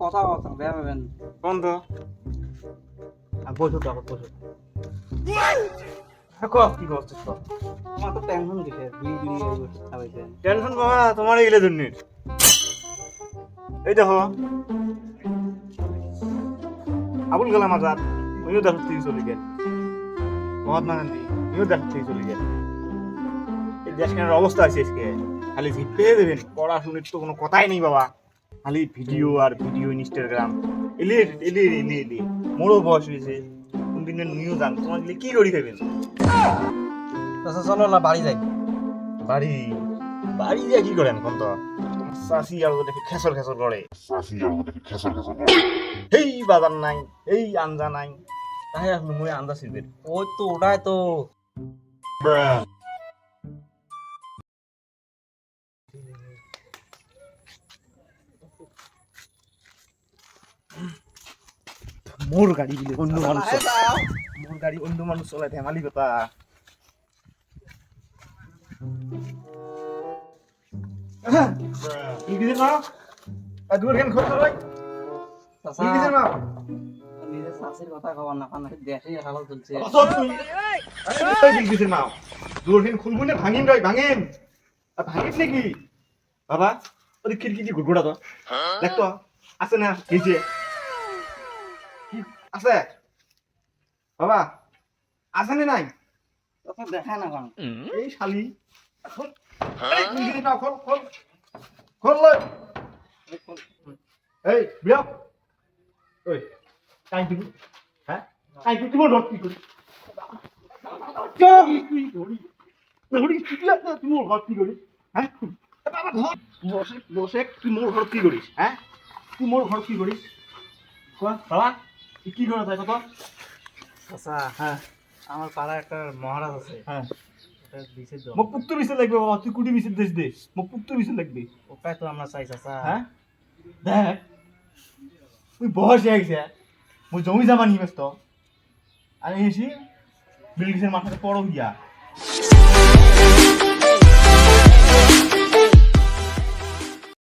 কথা কথা ভাবেন কোন তো বসো তো বসো কি করছিস তো? আমার তো টেনশন দিছে বিড়ি বিড়ি খাওয়াইছেন টেনশন বাবা তোমার এগুলো জন্যে এই দেখো আবুল কালাম আজাদ উনিও দেশ থেকে চলে গেল, মহাত্মা গান্ধী উনিও দেশ থেকে চলে গেল। এই দেশখানের অবস্থা আছে আজকে, খালি জিততে দেবেন, পড়াশুনির তো কোনো কথাই নেই বাবা, খালি ভিডিও আর ভিডিও ইনস্টাগ্রাম এলি এলি এলি এলি মোড়ও বয়স হয়েছে, কোন দিনের নিউজ আন তোমার এগুলি কি করি খাবেন? আচ্ছা চলো না বাড়ি যাই বাড়ি বাড়ি দিয়ে কি করেন কোন তো? চাষি আর দেখে খেসর খেসর করে, এই বাজার নাই, এই আঞ্জা নাই, তাই আসলে মই আঞ্জা ছিলেন। ওই তো ওটাই তো মোর গাড়ি দিলে অন্য মানুষ মোর গাড়ি অন্য মানুষ চলায় ধেমালি কথা। নিজের শাশুর কথা খাবার না কারণ দেশে হালাল চলছে খুলবো না ভাঙিন রয় ভাঙেন ভাঙিস নাকি বাবা? ওই খিড়কি কি ঘুরঘুরা তো দেখতো আছে না নিচে কি আছে বাবা? আছে না নাই? কথা দেখায় না কারণ এই শালি খোল এই খিড়কি না খোল খোল খোল লয় এই বিয়া ওই কাই দিবি হ্যাঁ কাই দিবি মোর রড কি করি কি করি দৌড়ি কি লাগা তুই মোর রড কি করি হ্যাঁ বাবা ধর বসে বসে তুই মোর ঘর কি করিস হ্যাঁ? তুই মোর ঘর কি করিস বাবা তুই কি করে তাই কথা? আচ্ছা হ্যাঁ আমার পাড়ায় একটা মহারাজ আছে হ্যাঁ ওটা দিছে তো মোক পুক্ত বিছে লাগবে বাবা, তুই কুটি বিছে দিস দে, মোক পুক্ত বিছে লাগবে ওটাই তো আমরা চাই চাচা হ্যাঁ? দেখ তুই বয়স হয়ে গেছে, মুই জমি জামা নিয়ে ব্যস্ত আর এসি বিল্ডিংয়ের মাথাতে পড়ো গিয়া